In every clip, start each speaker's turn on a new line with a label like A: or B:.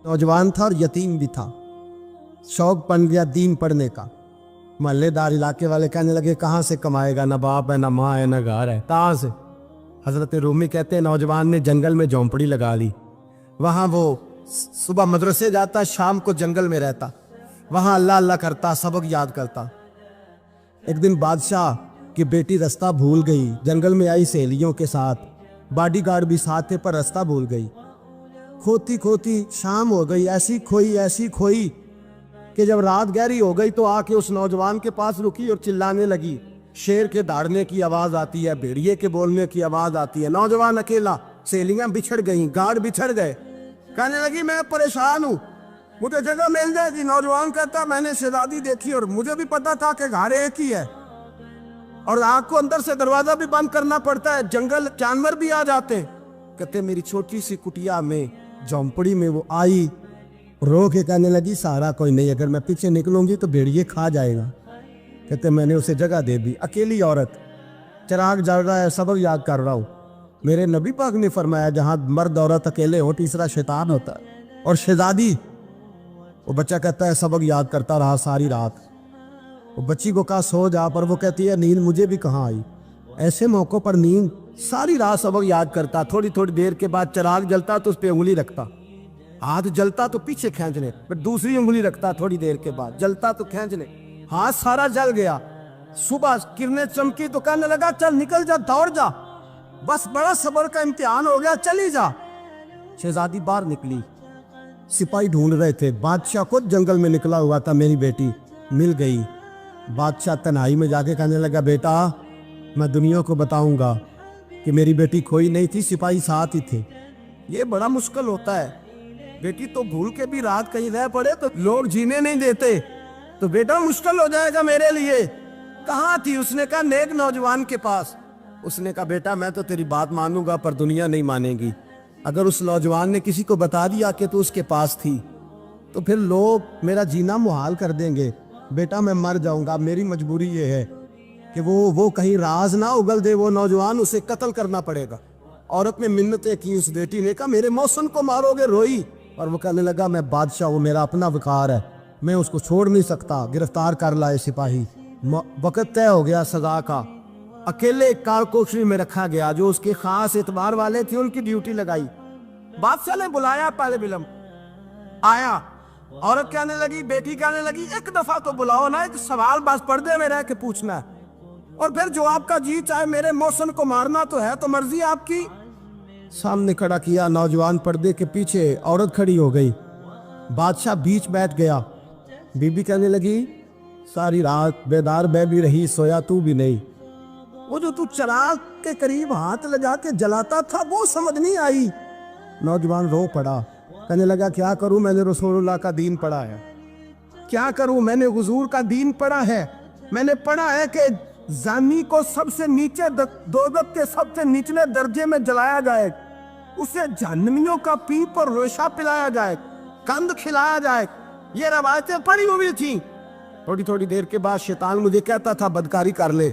A: नौजवान था और यतीम भी था। शौक बन गया दीन पढ़ने का। मोहल्लेदार इलाके वाले कहने लगे कहाँ से कमाएगा, ना बाप है, ना माँ है, ना घर है, कहाँ से। हजरत रूमी कहते हैं नौजवान ने जंगल में झोंपड़ी लगा ली। वहाँ वो सुबह मदरसे जाता, शाम को जंगल में रहता, वहाँ अल्लाह अल्लाह करता, सबक याद करता। एक दिन बादशाह की बेटी रास्ता भूल गई, जंगल में आई सहेलियों के साथ, बॉडीगार्ड भी साथ थे पर रास्ता भूल गई। खोती खोती शाम हो गई, ऐसी खोई कि जब रात गहरी हो गई तो आके उस नौजवान के पास रुकी और चिल्लाने लगी। शेर के दहाड़ने की आवाज आती है, भेड़िए के बोलने की आवाज आती है। नौजवान अकेला, सहेलियां बिछड़ गई, गार्ड बिछड़ गए। कहने लगी मैं परेशान हूँ, मुझे जगह मिल जाएगी। नौजवान कहता मैंने शहजादी देखी और मुझे भी पता था कि घर एक ही है और आग को अंदर से दरवाजा भी बंद करना पड़ता है, जंगल जानवर भी आ जाते हैं। कहते मेरी छोटी सी कुटिया में, झोंपड़ी में वो आई, रो के कहने लगी सहारा कोई नहीं, अगर मैं पीछे निकलूंगी तो भेड़िए खा जाएगा। कहते मैंने उसे जगह दे दी। अकेली औरत, चिराग जल रहा है, सबक याद कर रहा हूँ। मेरे नबी पाक ने फरमाया जहाँ मर्द औरत अकेले हो तीसरा शैतान होता है। और शहजादी, वो बच्चा कहता है सबक याद करता रहा सारी रात। वो बच्ची को कहा सो जा, पर वो कहती है नींद मुझे भी कहाँ आई। ऐसे मौक़ों पर नींद, सारी रात सबक याद करता। थोड़ी थोड़ी देर के बाद चिराग जलता तो उस पर उंगली रखता, हाथ जलता तो पीछे खींचने, फिर दूसरी उंगली रखता, थोड़ी देर के बाद जलता तो खींचने, हाथ सारा जल गया। सुबह किरणें चमकी तो कहने लगा चल निकल जा, दौड़ जा, बस बड़ा सब्र का इम्तिहान हो गया, चली जा। शहजादी बाहर निकली, सिपाही ढूंढ रहे थे। बादशाह खुद जंगल में निकला हुआ था, मेरी बेटी मिल गई। बादशाह तन्हाई में जाके कहने लगा बेटा मैं दुनिया को बताऊंगा कि मेरी बेटी खोई नहीं थी, सिपाही साथ ही थे। ये बड़ा मुश्किल होता है, बेटी तो भूल के भी रात कहीं रह पड़े तो लोग जीने नहीं देते, तो बेटा मुश्किल हो जाएगा मेरे लिए। कहाँ थी? उसने कहा नेक नौजवान के पास। उसने कहा बेटा मैं तो तेरी बात मानूंगा पर दुनिया नहीं मानेगी। अगर उस नौजवान ने किसी को बता दिया कि तू उसके पास थी तो फिर लोग मेरा जीना मुहाल कर देंगे। बेटा मैं मर जाऊंगा, मेरी मजबूरी ये है कि वो कहीं राज ना उगल दे वो नौजवान, उसे कत्ल करना पड़ेगा। औरत ने मिन्नतें की, उस बेटी ने कहा मेरे मौसम को मारोगे, रोई। और वो कहने लगा मैं बादशाह, वो मेरा अपना वकार है, मैं उसको छोड़ नहीं सकता। गिरफ्तार कर लाए सिपाही। वक्त तय हो गया सजा का। अकेले कारकोशरी में रखा गया, जो उसके खास एतबार वाले थे उनकी ड्यूटी लगाई। बादशाह ने बुलाया, पहले बिलम आया। औरत कहने लगी, बेटी कहने लगी एक दफा तो बुलाओ ना, एक सवाल बस पर्दे में रह के पूछना है और फिर जो आपका जी चाहे, मेरे मौसम को मारना तो है, तो मर्जी आपकी। सामने खड़ा किया, नौजवान पर्दे के पीछे, औरत खड़ी हो गई। बादशाह बीच बैठ गया। बीबी कहने लगी सारी रात बेदार मैं भी रही, सोया तू भी नहीं। वो जो तू चिराग के करीब हाथ लगा के जलाता था वो समझ नहीं आई। नौजवान रो पड़ा, कहने लगा क्या करूं, मैंने रसूलुल्लाह का दीन पढ़ा है, क्या करूं, मैंने हुजूर का दीन पढ़ा है। मैंने पढ़ा है कि जानी को सबसे नीचे दोज़ख के सबसे निचले दर्जे में जलाया जाए, उसे जहन्नमियों का पीप और रेशा पिलाया जाए, कंद खिलाया जाए। ये रवायतें पड़ी हुई थी। थोड़ी थोड़ी देर के बाद शैतान मुझे कहता था बदकारी कर ले।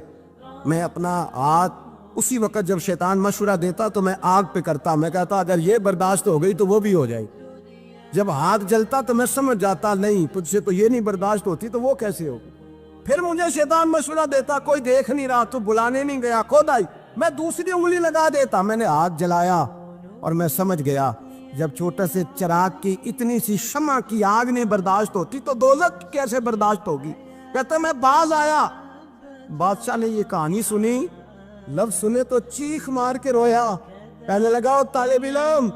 A: मैं अपना हाथ उसी वक्त जब शैतान मशवरा देता तो मैं आग पे करता। मैं कहता अगर ये बर्दाश्त हो गई तो वो भी हो जाए। जब हाथ जलता तो मैं समझ जाता नहीं तुझसे तो ये नहीं बर्दाश्त होती तो वो कैसे हो। फिर मुझे शैतान मशवरा देता कोई देख नहीं रहा, तो बुलाने नहीं गया, खुद आई, मैं दूसरी उंगली लगा देता। मैंने हाथ जलाया और मैं समझ गया जब छोटे से चिराग की इतनी सी शमा की आग नहीं बर्दाश्त होती तो दोज़ख कैसे बर्दाश्त होगी। कहता मैं बाज आया। बादशाह ने ये कहानी सुनी, लफ्ज सुने तो चीख मार के रोया। कहने लगा तालिब इल्म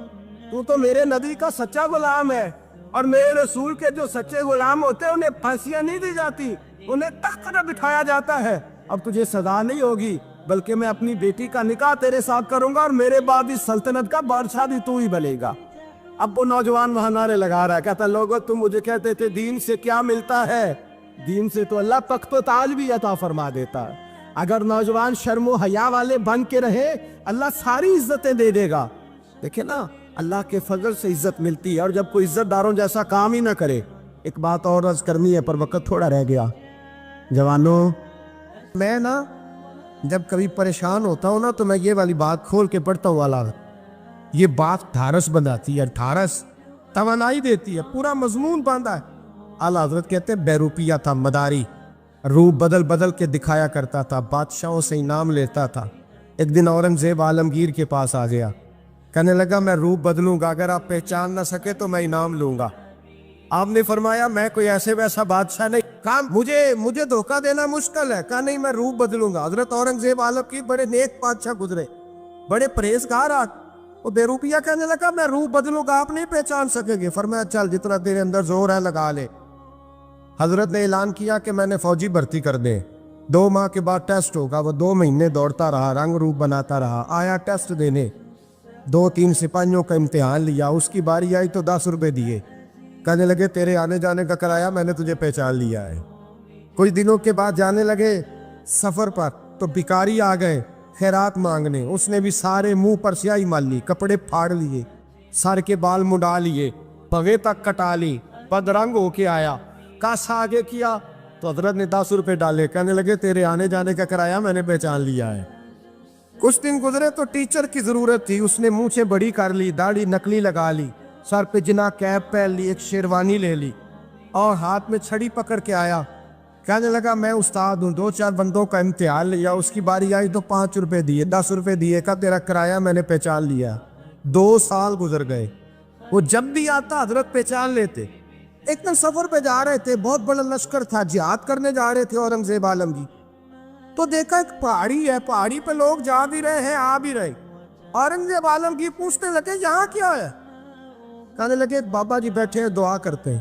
A: तू तो मेरे नबी का सच्चा गुलाम है, और मेरे रसूल के जो सच्चे गुलाम होते हैं उन्हें फांसियां नहीं दी जाती, उन्हें तख्त पर बिठाया जाता है। अब तुझे सजा नहीं होगी बल्कि मैं अपनी बेटी का निकाह तेरे साथ करूंगा और मेरे बाद इस सल्तनत का बादशाह भी तू ही बनेगा। अब वो नौजवान वहां नारे लगा रहा है, कहता लोगों तुम मुझे कहते थे दीन से क्या मिलता है, दीन से तो अल्लाह तख्त व ताज भी अता फरमा देता है। अगर नौजवान शर्मो हया वाले बन के रहे अल्लाह सारी इज्जतें दे देगा। देखे ना अल्लाह के फजल से इज्जत मिलती है, और जब कोई इज्जतदारों जैसा काम ही ना करे। एक बात और अर्ज करनी है पर वक्त थोड़ा रह गया। जवानों मैं ना जब कभी परेशान होता हूँ ना तो मैं ये वाली बात खोल के पढ़ता हूँ वाला, ये बात ढारस बनाती है। ढारस توانائی دیتی ہے, پورا مضمون باندھا ہے. اعلیٰ حضرت کہتے ہیں بہروپیہ تھا, مداری, روپ بدل بدل کے دکھایا کرتا تھا, بادشاہوں سے انعام لیتا تھا. ایک دن اورنگزیب عالمگیر کے پاس آ گیا, کہنے لگا میں روپ بدلوں گا, اگر آپ پہچان نہ سکے تو میں انعام لوں گا. آپ نے فرمایا میں کوئی ایسے ویسا بادشاہ نہیں, کہا مجھے دھوکہ دینا مشکل ہے. کہا نہیں میں روپ بدلوں گا. حضرت اورنگزیب عالمگیر بڑے نیک بادشاہ گزرے, بڑے پرہیزگار. وہ بہروپیہ کہنے لگا میں روپ بدلوں گا, آپ نہیں پہچان سکیں گے. فرمایا چل جتنا تیرے اندر زور ہے لگا لے. حضرت نے اعلان کیا کہ میں نے فوجی بھرتی کر دیں, 2 ماہ کے بعد ٹیسٹ ہوگا. وہ 2 مہینے دوڑتا رہا, رنگ روپ بناتا رہا, آیا ٹیسٹ دینے, 2-3 سپاہیوں کا امتحان لیا. اس کی باری آئی تو 10 روپے دیے, کہنے لگے تیرے آنے جانے کا کرایہ میں نے تجھے پہچان لیا ہے. کچھ دنوں کے بعد جانے لگے سفر پر, تو بھکاری آ گئے خیرات مانگنے. اس نے بھی سارے منہ پر سیاہی مال لی, کپڑے پھاڑ لیے, سر کے بال مڈا لیے, پگے تک کٹا لی, بدرنگ ہو کے آیا. کاسا آگے کیا تو حضرت نے 10 روپے ڈالے, کہنے لگے تیرے آنے جانے کا کرایہ میں نے پہچان لیا ہے. کچھ دن گزرے تو ٹیچر کی ضرورت تھی. اس نے مونچھیں بڑی کر لی, داڑھی نکلی لگا لی, سر پہ جنا کیپ پہن لی, ایک شیروانی لے لی اور ہاتھ میں چھڑی پکڑ کے آیا. کہنے لگا میں استاد ہوں, 2-4 بندوں کا امتحان لیا. اس کی باری آئی تو 5 روپے دیے, 10 روپے دیے, کہا تیرا کرایہ میں نے پہچان لیا. 2 سال گزر گئے. وہ جب بھی آتا حضرت پہچان لیتے. ایک دن سفر پہ جا رہے تھے, بہت بڑا لشکر تھا, جہاد کرنے جا رہے تھے اورنگزیب عالمگیر. تو دیکھا ایک پہاڑی ہے, پہاڑی پہ لوگ جا بھی رہے ہیں آ بھی رہے. اورنگزیب عالمگیر پوچھنے لگے یہاں کیا ہے؟ کہنے لگے بابا جی بیٹھے ہیں دعا کرتے ہیں,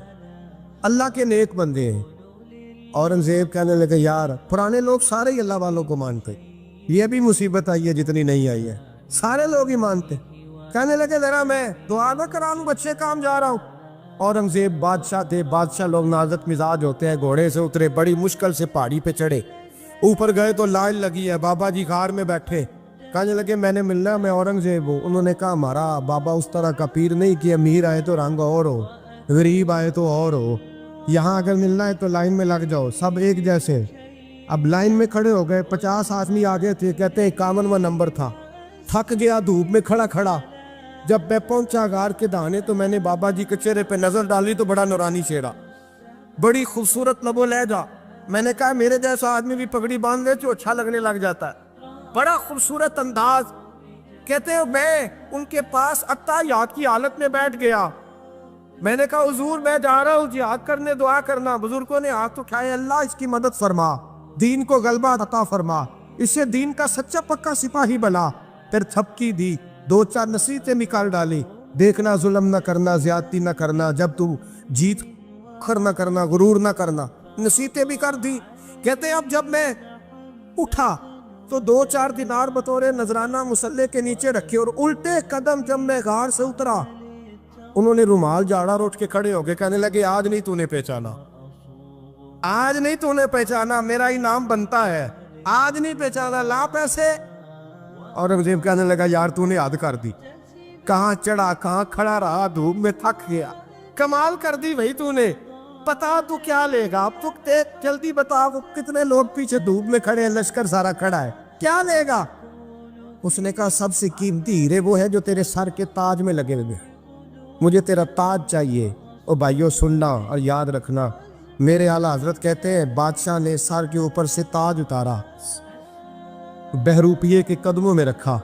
A: اللہ کے نیک بندے ہیں. اورنگزیب کہنے لگے یار پرانے لوگ سارے ہی اللہ والوں کو مانتے, یہ بھی مصیبت آئی ہے جتنی نہیں آئی ہے, سارے لوگ ہی مانتے. کہنے لگے ذرا میں دعا نہ کرا لوں, بچے کام جا رہا ہوں. اورنگزیب بادشاہ تھے, بادشاہ لوگ نازک مزاج ہوتے ہیں. گھوڑے سے اترے, بڑی مشکل سے پہاڑی پہ چڑھے, اوپر گئے تو لائن لگی ہے. بابا جی غار میں بیٹھے, کہنے لگے میں نے ملنا, میں اورنگزیب ہوں. انہوں نے کہا ہمارا بابا اس طرح کا پیر نہیں کہ امیر آئے تو رنگ اور ہو, غریب آئے تو اور ہو. یہاں اگر ملنا ہے تو لائن میں لگ جاؤ, سب ایک جیسے. اب لائن میں کھڑے ہو گئے, 50 آدمی آگے تھے. کہتے ہیں 51واں نمبر تھا. تھک گیا دھوپ میں کھڑا کھڑا. جب میں پہنچا غار کے دہانے تو میں نے بابا جی کے چہرے پہ نظر ڈالی تو بڑا نورانی چہرہ, بڑی خوبصورت لب و لہجہ. میں نے کہا میرے جیسا آدمی بھی پگڑی باندھ لے تو اچھا لگنے لگ جاتا ہے, بڑا خوبصورت انداز. کہتے ہیں میں ان کے پاس اتحیات کی حالت میں بیٹھ گیا. میں نے کہا حضور میں جا رہا ہوں جہاد کرنے, دعا کرنا. بزرگوں نے ہاتھ اٹھائے, اللہ اس کی مدد فرما, دین کو غلبہ عطا فرما, اسے دین کا سچا پکا سپاہی بنا. پھر تھپکی دی, 2-4 نصیحتیں بھی کر ڈالی. دیکھنا ظلم نہ کرنا, زیادتی نہ کرنا, جب تم جیت کر نہ کرنا, غرور نہ کرنا, نصیحتیں بھی کر دی. کہتے ہیں اب جب میں اٹھا تو 2-4 دینار بطور نذرانہ مسلح کے نیچے رکھے, اور الٹے قدم جب میں غار سے اترا انہوں نے رومال جھاڑا اور اٹھ کے کھڑے ہو گئے. کہنے لگے آج نہیں تو نے پہچانا, آج نہیں تو نے پہچانا, میرا انعام بنتا ہے, آج نہیں پہچانا, لا پیسے. اورنگزیب کہنے لگا یار تو نے حد کر دی, کہاں چڑھا کہاں کھڑا رہا, دھوپ میں تھک گیا, کمال کر دی بھائی تو نے. پتا تو کیا لے گا, اب تو جلدی بتا, وہ کتنے لوگ پیچھے دھوپ میں کھڑے ہیں, لشکر سارا کھڑا ہے, کیا لے گا؟ اس نے کہا سب سے قیمتی ہیرے وہ ہے جو تیرے سر کے تاج میں لگے ہوئے, مجھے تیرا تاج چاہیے. او بھائیو سننا اور یاد رکھنا, میرے اعلیٰ حضرت کہتے ہیں بادشاہ نے سر کے اوپر سے تاج اتارا, بہروپیے کے قدموں میں رکھا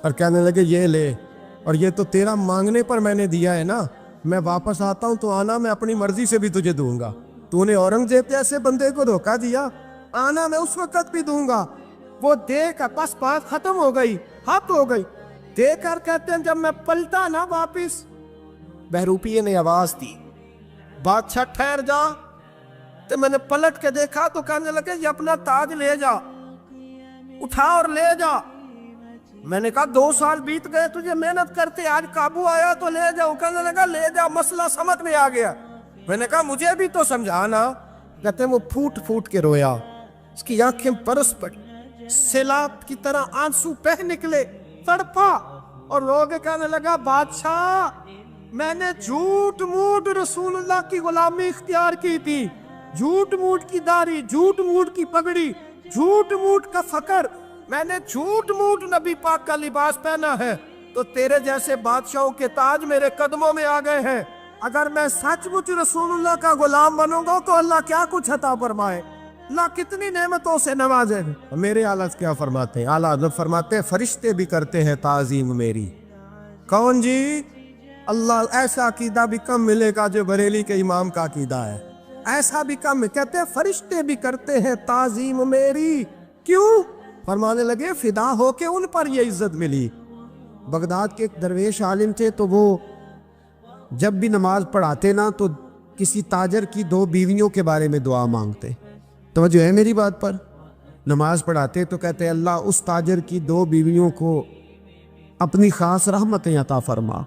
A: اور کہنے لگے یہ لے, اور یہ تو تیرا مانگنے پر میں نے دیا ہے نا, میں واپس آتا ہوں تو آنا میں اپنی مرضی سے بھی تجھے دوں گا. تو نے اورنگزیب جیسے بندے کو دھوکہ دیا, آنا میں اس وقت بھی دوں گا. وہ دے کر بس بات ختم ہو گئی, حق ہو گئی. دے کر کہتے ہیں جب میں پلٹا نا واپس, بہروپیے نے آواز دی بادشاہ ٹھہر جا. تو میں نے پلٹ کے دیکھا تو کہنے لگے یہ اپنا تاج لے جا, اٹھا اور لے جا. میں نے کہا 2 سال بیت گئے تجھے محنت کرتے, آج قابو آیا تو لے جاؤ. کہنے لگا لے جا, مسئلہ سمجھ میں آ گیا. میں نے کہا مجھے بھی تو سمجھانا. کہتے ہیں وہ پھوٹ پھوٹ کے رویا, اس کی آنکھیں برس پڑی, سیلاب کی طرح آنسو بہہ نکلے, تڑپا اور رو کے کہنے لگا بادشاہ میں نے جھوٹ موٹ رسول اللہ کی غلامی اختیار کی تھی, جھوٹ موٹ کی داڑھی, جھوٹ موٹ کی پگڑی, جھوٹ موٹ کا فقر, میں نے جھوٹ موٹ نبی پاک کا لباس پہنا ہے, تو تیرے جیسے بادشاہوں کے تاج میرے قدموں میں آ گئے ہیں. अगर मैं सचमुच रसूलुल्लाह का गुलाम बनूंगा तो अल्लाह क्या कुछ अता फरमाए, अल्लाह कितनी नेमतों से नवाजे। मेरे आला क्या फरमाते हैं, आला हज़रत फरमाते हैं फरिश्ते भी करते हैं ताज़ीम मेरी। कौन जी? अल्लाह। ऐसा अकीदा भी कम मिलेगा जो बरेली के इमाम का अकीदा है, ऐसा भी कम। कहते हैं फरिश्ते भी करते हैं ताज़ीम मेरी। क्यों? फरमाने लगे फिदा हो के उन पर ये इज्जत मिली। बगदाद के एक दरवेश आलिम थे, तो वो जब भी नमाज पढ़ाते ना तो किसी ताजर की 2 बीवियों के बारे में दुआ मांगते। तवज्जो है मेरी बात पर? नमाज पढ़ाते तो कहते अल्लाह उस ताजर की 2 बीवियों को अपनी खास रहमतें अता फरमा।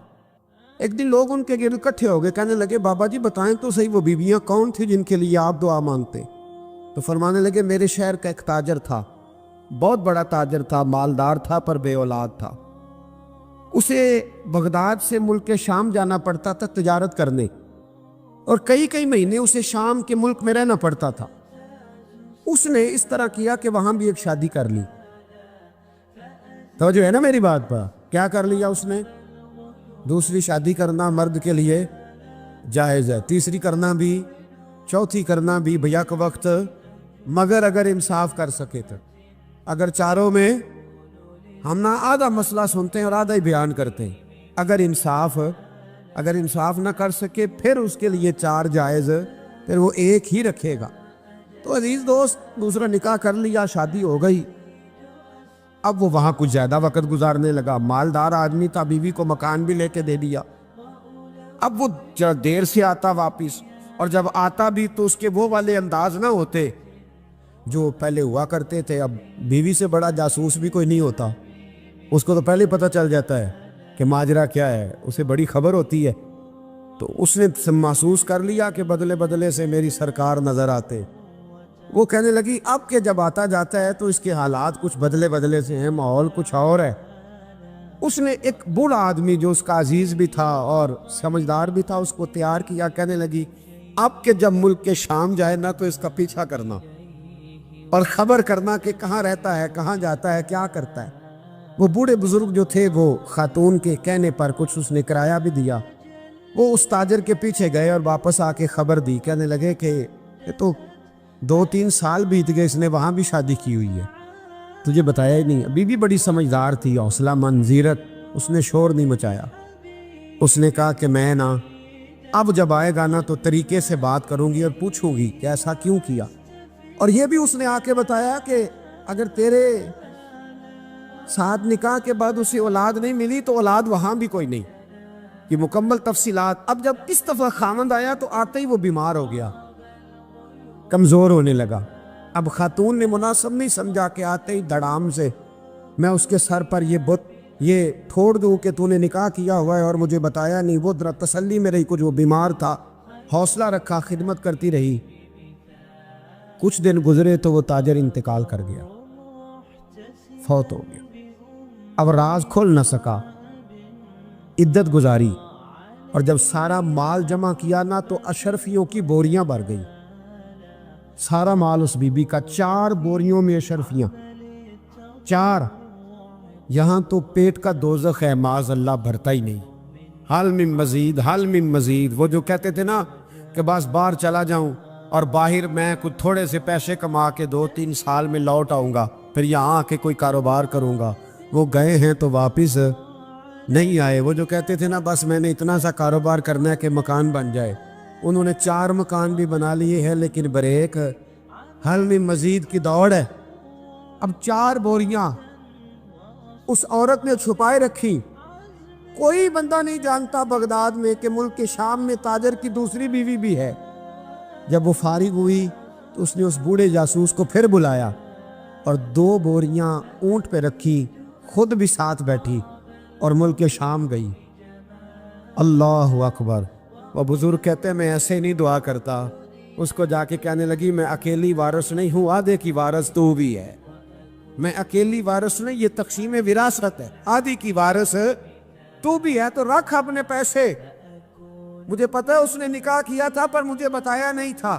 A: एक दिन लोग उनके गिर्द इकट्ठे हो गए, कहने लगे बाबा जी बताएं तो सही वो बीवियां कौन थी जिनके लिए आप दुआ मांगते? तो फरमाने लगे मेरे शहर का एक ताजर था, बहुत बड़ा ताजर था, मालदार था पर बे औलाद था। उसे बगदाद से मुल्क शाम जाना पड़ता था तिजारत करने, और कई कई महीने उसे शाम के मुल्क में रहना पड़ता था। उसने इस तरह किया कि वहां भी एक शादी कर ली। तो जो है ना मेरी बात पर, क्या कर लिया उसने? दूसरी शादी करना मर्द के लिए जायज़ है, तीसरी करना भी, चौथी करना भी भैया के वक्त, मगर अगर इंसाफ कर सके तो। अगर चारों में हम ना आधा मसला सुनते हैं और आधा ही बयान करते हैं, अगर इंसाफ ना कर सके फिर उसके लिए 4 जायज़, फिर वो एक ही रखेगा। तो अजीज दोस्त, दूसरा निकाह कर लिया, शादी हो गई। अब वो वहाँ कुछ ज़्यादा वक्त गुजारने लगा, मालदार आदमी था, बीवी को मकान भी लेके दे दिया। अब वो जरा देर से आता वापिस, और जब आता भी तो उसके वो वाले अंदाज ना होते जो पहले हुआ करते थे। अब बीवी से बड़ा जासूस भी कोई नहीं होता, उसको तो पहले पता चल जाता है कि माजरा क्या है, उसे बड़ी खबर होती है। तो उसने महसूस कर लिया कि बदले बदले से मेरी सरकार नज़र आते। वो कहने लगी अब के जब आता जाता है तो इसके हालात कुछ बदले बदले से हैं, माहौल कुछ और है। उसने एक बूढ़ा आदमी जो उसका अजीज़ भी था और समझदार भी था उसको तैयार किया। कहने लगी अब के जब मुल्क के शाम जाए ना तो इसका पीछा करना और ख़बर करना कि कहाँ रहता है, कहाँ जाता है, क्या करता है। वो बूढ़े बुजुर्ग जो थे वो खातून के कहने पर कुछ उसने किराया भी दिया। वो उस ताजर के पीछे गए और वापस आके खबर दी। कहने लगे कि ये तो 2-3 साल बीत गए, इसने वहाँ भी शादी की हुई है, तुझे बताया ही नहीं। बीवी बड़ी समझदार थी, हौसला मंद, ज़ीरत, उसने शोर नहीं मचाया। उसने कहा कि मैं ना अब जब आएगा ना तो तरीके से बात करूँगी और पूछूंगी कि ऐसा क्यों किया। और ये भी उसने आके बताया कि अगर तेरे साथ निकाह के बाद उसे औलाद नहीं मिली तो औलाद वहाँ भी कोई नहीं, कि मुकम्मल तफसीलात। अब जब इस दफ़ा खामद आया तो आते ही वो बीमार हो गया, कमज़ोर होने लगा। अब खातून ने मुनासिब नहीं समझा कि आते ही धड़ाम से मैं उसके सर पर ये ठोड़ दूँ कि तूने निकाह किया हुआ है और मुझे बताया नहीं। वो जरा तसल्ली में रही, कुछ वो बीमार था, हौसला रखा, खिदमत करती रही। कुछ दिन गुजरे तो वो ताजर इंतकाल कर गया, फौत हो गया। अब राज खोल न सका, इद्दत गुजारी, और जब सारा माल जमा किया ना तो अशरफियों की बोरियां भर गई। सारा माल उस बीबी का, 4 बोरियों में अशरफियां, 4। यहाँ तो पेट का दोज़ख है, माज़ अल्लाह, भरता ही नहीं। हाल मिन मजीद, हाल मिन मजीद। वो जो कहते थे ना कि बस बाहर चला जाऊं और बाहर मैं कुछ थोड़े से पैसे कमा के 2-3 साल में लौट आऊँगा, फिर यहाँ आके कोई कारोबार करूँगा, वो गए हैं तो वापस नहीं आए। वो जो कहते थे ना बस मैंने इतना सा कारोबार करना है कि मकान बन जाए, उन्होंने 4 मकान भी बना लिए हैं, लेकिन ब्रेक हल में मजीद की दौड़ है। अब 4 बोरियां उस औरत ने छुपाए रखी। कोई बंदा नहीं जानता बगदाद में कि मुल्क के शाम में ताजर की दूसरी बीवी भी है। जब वो फारिग हुई तो उसने उस बूढ़े जासूस को फिर बुलाया और 2 बोरियां ऊंट पे रखी, खुद भी साथ बैठी और मुल्क के शाम गई। अल्लाह अकबर। वो बुजुर्ग कहते हैं मैं ऐसे नहीं दुआ करता। उसको जाके कहने लगी मैं अकेली वारिस नहीं हूँ, आधे की वारिस तू भी है। मैं अकेली वारिस नहीं, ये तक़सीम विरासत है, आधी की वारिस तू भी है। तो रख अपने पैसे, मुझे पता है उसने निकाह किया था पर मुझे बताया नहीं था,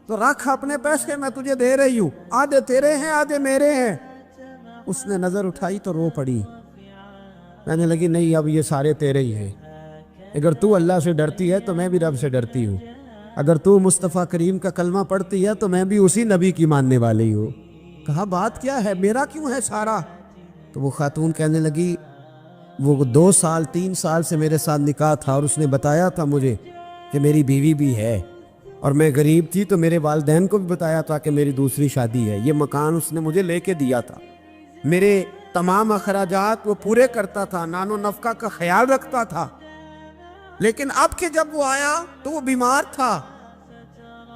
A: तो रख अपने पैसे, मैं तुझे दे रही हूँ, आधे तेरे हैं आधे मेरे हैं। उसने नजर उठाई तो रो पड़ी, कहने लगी नहीं अब ये सारे तेरे ही हैं, اگر تو اللہ سے ڈرتی ہے تو میں بھی رب سے ڈرتی ہوں، اگر تو مصطفیٰ کریم کا کلمہ پڑھتی ہے تو میں بھی اسی نبی کی ماننے والی ہوں۔ کہا بات کیا ہے، میرا کیوں ہے سارا؟ تو وہ خاتون کہنے لگی وہ 2 سال 3 سال سے میرے ساتھ نکاح تھا اور اس نے بتایا تھا مجھے کہ میری بیوی بھی ہے، اور میں غریب تھی تو میرے والدین کو بھی بتایا تھا کہ میری دوسری شادی ہے۔ یہ مکان اس نے مجھے لے کے دیا تھا، میرے تمام اخراجات وہ پورے کرتا تھا، نان و نفقہ کا خیال رکھتا تھا، لیکن اب کہ جب وہ آیا تو وہ بیمار تھا۔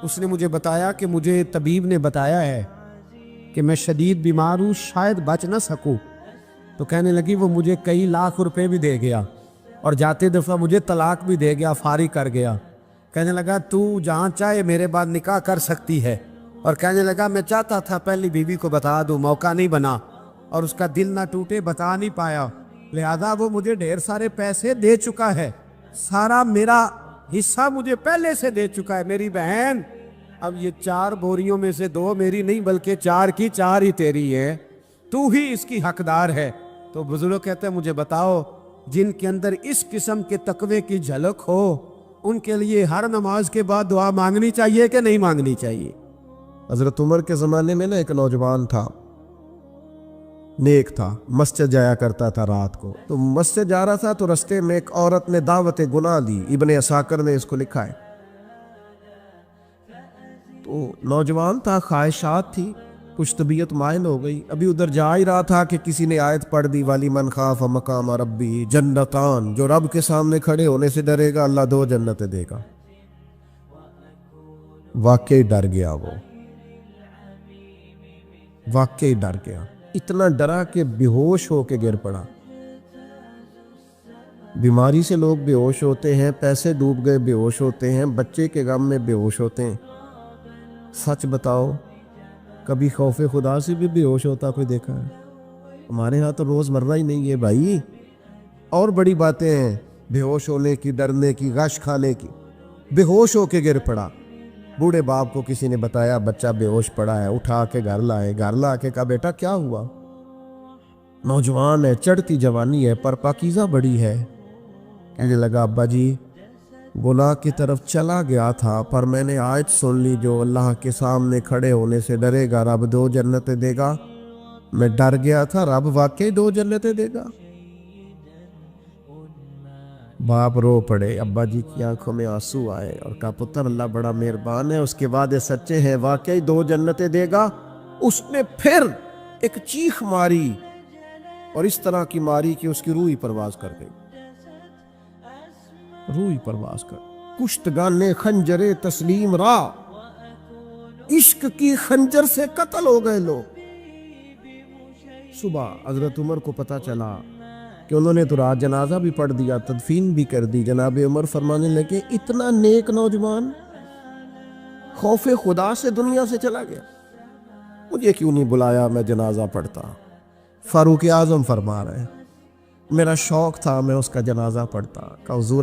A: اس نے مجھے بتایا کہ مجھے طبیب نے بتایا ہے کہ میں شدید بیمار ہوں، شاید بچ نہ سکوں۔ تو کہنے لگی وہ مجھے کئی لاکھ روپے بھی دے گیا اور جاتے دفعہ مجھے طلاق بھی دے گیا، فارغ کر گیا۔ کہنے لگا تو جہاں چاہے میرے بعد نکاح کر سکتی ہے، اور کہنے لگا میں چاہتا تھا پہلی بیوی کو بتا دوں، موقع نہیں بنا اور اس کا دل نہ ٹوٹے، بتا نہیں پایا، لہذا وہ مجھے ڈھیر سارے پیسے دے چکا ہے، سارا میرا حصہ مجھے پہلے سے دے چکا ہے۔ میری بہن اب یہ 4 بوریوں میں سے 2 میری نہیں بلکہ 4 کی 4 ہی تیری ہے، تو ہی اس کی حقدار ہے۔ تو بزرگ کہتے ہیں مجھے بتاؤ جن کے اندر اس قسم کے تقوی کی جھلک ہو ان کے لیے ہر نماز کے بعد دعا مانگنی چاہیے کہ نہیں مانگنی چاہیے؟ حضرت عمر کے زمانے میں ایک نوجوان تھا، نیک تھا، مسجد جایا کرتا تھا رات کو۔ تو مسجد جا رہا تھا تو رستے میں ایک عورت نے دعوت گناہ دی، ابن عساکر نے اس کو لکھا ہے۔ تو نوجوان تھا، خواہشات تھی، کچھ طبیعت مائل ہو گئی، ابھی ادھر جا ہی رہا تھا کہ کسی نے آیت پڑھ دی والی من خاف مقام ربی جنتان، جو رب کے سامنے کھڑے ہونے سے ڈرے گا اللہ 2 جنتیں دے گا۔ واقعی ڈر گیا، وہ واقعی ڈر گیا، اتنا ڈرا کہ بے ہوش ہو کے گر پڑا۔ بیماری سے لوگ بے ہوش ہوتے ہیں، پیسے ڈوب گئے بے ہوش ہوتے ہیں، بچے کے غم میں بے ہوش ہوتے ہیں۔ سچ بتاؤ کبھی خوف خدا سے بھی بے ہوش ہوتا کوئی دیکھا ہے؟ ہمارے ہاں تو روز مرہ ہی نہیں ہے بھائی، اور بڑی باتیں ہیں بے ہوش ہونے کی، ڈرنے کی، غش کھانے کی۔ بے ہوش ہو کے گر پڑا، بوڑھے باپ کو کسی نے بتایا بچہ بے ہوش پڑا ہے، اٹھا کے گھر لائے، گھر لا کے کہا بیٹا کیا ہوا؟ نوجوان ہے، چڑھتی جوانی ہے پر پاکیزہ بڑی ہے۔ کہنے لگا ابا جی گناہ کی طرف چلا گیا تھا پر میں نے آیت سن لی جو اللہ کے سامنے کھڑے ہونے سے ڈرے گا رب 2 جنتیں دے گا، میں ڈر گیا تھا، رب واقعی 2 جنتیں دے گا۔ باپ رو پڑے، ابا جی کی آنکھوں میں آنسو آئے اور کہا پتر اللہ بڑا مہربان ہے، اس کے وعدے سچے ہیں، واقعی 2 جنتیں دے گا۔ اس نے پھر ایک چیخ ماری اور اس طرح کی ماری کہ اس کی روح ہی پرواز کر گئی، روح ہی پرواز کر۔ کشتگان خنجر تسلیم را، عشق کی خنجر سے قتل ہو گئے لوگ۔ صبح حضرت عمر کو پتہ چلا کہ انہوں نے تو رات جنازہ بھی پڑھ دیا، تدفین بھی کر دی۔ جناب عمر فرمانے لگے اتنا نیک نوجوان خوف خدا سے دنیا سے چلا گیا، مجھے کیوں نہیں بلایا میں جنازہ پڑھتا؟ فاروق اعظم فرما رہے ہیں میرا شوق تھا میں اس کا جنازہ پڑھتا۔ کہ حضور